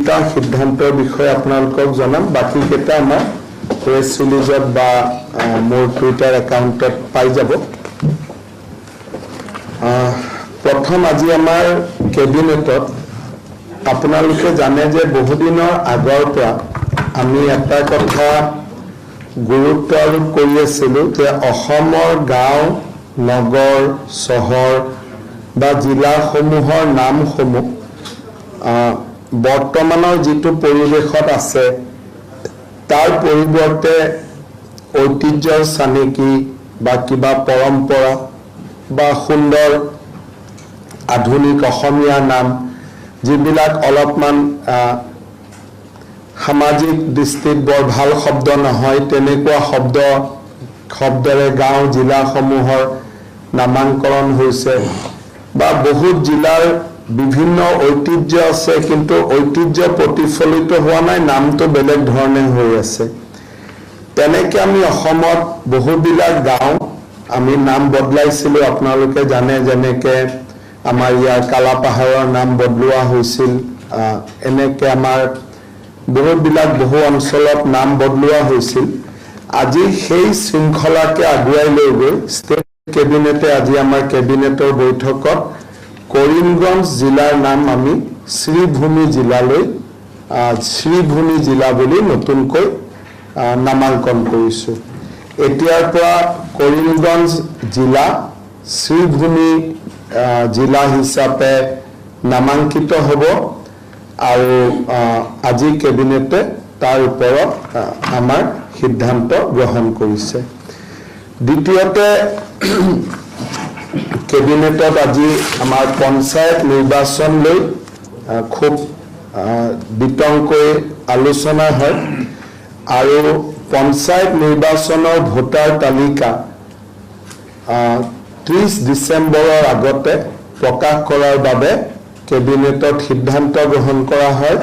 দুইটা সিদ্ধান্তৰ বিষয়ে আপোনালোকক জনাম বাকি কেইটা আমাৰ প্ৰেছ ৰিলিজত বা মোৰ টুইটাৰ একাউণ্টত পাই যাব প্ৰথম আজি আমাৰ কেবিনেটত আপোনালোকে জানে যে বহুদিনৰ আগৰ পৰা আমি এটা কথা গুৰুত্ব আৰোপ কৰি আছিলোঁ যে অসমৰ গাঁও নগৰ চহৰ বা জিলাসমূহৰ নামসমূহ বৰ্তমানৰ যিটো পৰিৱেশত আছে তাৰ পৰিৱৰ্তে ঐতিহ্যৰ চানেকি বা কিবা পৰম্পৰা বা সুন্দৰ আধুনিক অসমীয়া নাম যিবিলাক অলপমান সামাজিক দৃষ্টিত বৰ ভাল শব্দ নহয় তেনেকুৱা শব্দৰে গাঁও জিলাসমূহৰ নামাকৰণ হৈছে বা বহুত জিলাৰ বিভিন্ন ঐতিহ্য আছে কিন্তু ঐতিহ্য প্ৰতিফলিত হোৱা নাই নামটো বেলেগ ধৰণে হৈ আছে তেনেকৈ আমি অসমত বহুবিলাক গাঁও আমি নাম বদলাইছিলোঁ আপোনালোকে জানে যেনেকৈ আমাৰ ইয়াৰ কালাপাহাৰৰ নাম বদলোৱা হৈছিল এনেকৈ আমাৰ বহুবিলাক বহু অঞ্চলত নাম বদলোৱা হৈছিল আজি সেই শৃংখলাকে আগুৱাই লৈ গৈ ষ্টেট কেবিনেটে আজি আমাৰ কেবিনেটৰ বৈঠকত কৰিমগঞ্জ জিলাৰ নাম আমি শ্ৰীভূমি জিলালৈ শ্ৰীভূমি জিলা বুলি নতুনকৈ নামাকৰণ কৰিছোঁ এতিয়াৰ পৰা কৰিমগঞ্জ জিলা শ্ৰীভূমি জিলা হিচাপে নামাঙ্কিত হ'ব আৰু আজি কেবিনেটে তাৰ ওপৰত আমাৰ সিদ্ধান্ত গ্ৰহণ কৰিছে দ্বিতীয়তে কেবিনেটত আজি আমাৰ পঞ্চায়ত নিৰ্বাচন লৈ খুব বিতংকৈ আলোচনা হয় আৰু পঞ্চায়ত নিৰ্বাচনৰ ভোটাৰ তালিকা 30 ডিসেম্বৰৰ আগতে প্ৰকাশ কৰাৰ বাবে কেবিনেটত সিদ্ধান্ত গ্ৰহণ কৰা হয়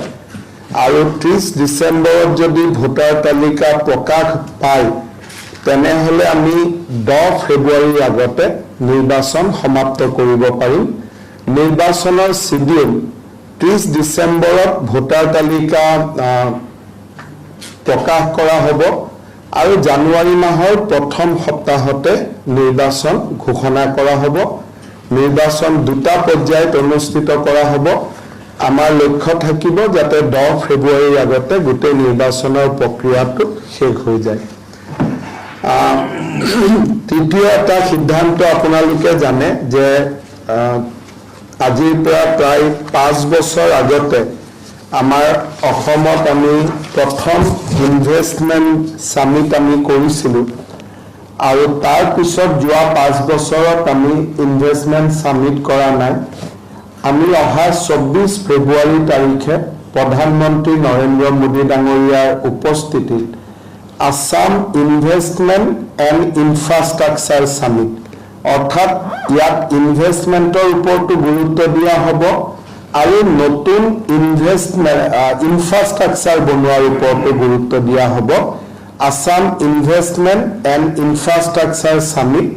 আৰু 30 ডিসেম্বৰত যদি ভোটাৰ তালিকা প্ৰকাশ পায় তেনেহলে আমি 10 ফেব্ৰুৱাৰীৰ আগতে নিৰ্বাচন সমাপ্ত কৰিব পাৰিম নিৰ্বাচনৰ শিডিউল 30 ডিসেম্বৰত ভোটাৰ তালিকা প্ৰকাশ কৰা হ'ব আৰু জানুৱাৰী মাহৰ প্ৰথম সপ্তাহতে নিৰ্বাচন ঘোষণা কৰা হ'ব নিৰ্বাচন দুটা পৰ্যায়ত অনুষ্ঠিত কৰা হ'ব আমাৰ লক্ষ্য থাকিব যাতে 10 ফেব্ৰুৱাৰীৰ আগতে গোটেই নিৰ্বাচনৰ প্ৰক্ৰিয়াটো শেষ হৈ যায় তৃতীয় এটা সিদ্ধান্ত আপোনালোকে জানে যে আজিৰ পৰা প্ৰায় 5 বছৰ আগতে আমাৰ অসমত আমি প্ৰথম ইনভেষ্টমেন্ট সামিট আমি কৰিছিলোঁ আৰু তাৰ পিছত যোৱা 5 বছৰত আমি ইনভেষ্টমেন্ট সামিট কৰা নাই আমি অহা 24 ফেব্ৰুৱাৰী তাৰিখে প্ৰধানমন্ত্ৰী নৰেন্দ্ৰ মোদী ডাঙৰীয়াৰ উপস্থিতিত Assam investment and infrastructure summit অৰ্থাৎ ইয়াত ইনভেষ্টমেন্টৰ ওপৰতো গুৰুত্ব দিয়া হ'ব আৰু নতুন ইনফ্ৰাষ্ট্ৰাকচাৰ বনোৱাৰ ওপৰতো গুৰুত্ব দিয়া হ'ব Assam investment and infrastructure summit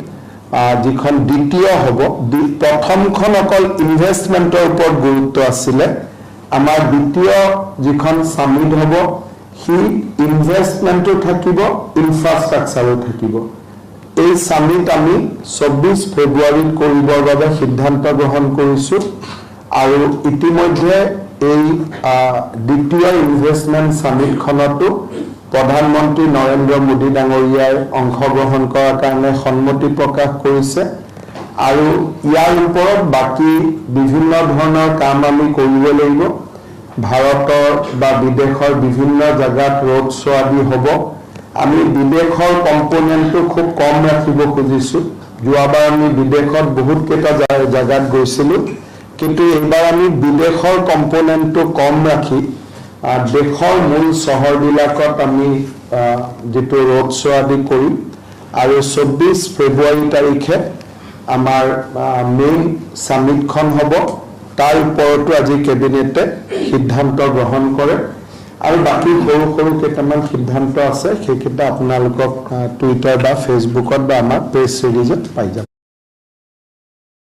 যিখন দ্বিতীয় হ'ব প্ৰথমখন অকল ইনভেষ্টমেন্টৰ ওপৰত গুৰুত্ব আছিলে আমাৰ দ্বিতীয় যিখন সামিট হ'ব হি ইনভেষ্টমেন্টও থাকিব ইনফ্ৰাষ্ট্ৰাকচাৰো থাকিব এই সামিট আমি 24 ফেব্ৰুৱাৰীত কৰিবৰ বাবে সিদ্ধান্ত গ্ৰহণ কৰিছোঁ আৰু ইতিমধ্যে এই দ্বিতীয় ইনভেষ্টমেন্ট সামিটখনতো প্ৰধানমন্ত্ৰী নৰেন্দ্ৰ মোদী ডাঙৰীয়াৰ অংশগ্ৰহণ কৰাৰ কাৰণে সন্মতি প্ৰকাশ কৰিছে আৰু ইয়াৰ ওপৰত বাকি বিভিন্ন ধৰণৰ কাম আমি কৰিব লাগিব ভাৰতৰ বা বিদেশৰ বিভিন্ন জায়গাত ৰোড শো আদি হ'ব আমি বিদেশৰ কম্পোনেন্টটো খুব কম ৰাখিব খুজিছোঁ যোৱাবাৰ আমি বিদেশত বহুত কেইটা জায়গাত গৈছিলোঁ কিন্তু এইবাৰ আমি বিদেশৰ কম্পোনেন্টটো কম ৰাখি দেশৰ মূল চহৰবিলাকত আমি যেটো ৰোড শো আদি কৰিম আৰু 24 ফেব্ৰুৱাৰী তাৰিখে আমাৰ মেইন সামিটখন হ'ব তাৰ ওপৰতো আজি কেবিনেটে সিদ্ধান্ত গ্ৰহণ কৰে আৰু বাকি সৰু কেইটামান সিদ্ধান্ত আছে সেইকেইটা আপোনালোকক টুইটাৰ বা ফেসবুকত বা আমাৰ প্ৰেছ ৰিলিজত পাই যাব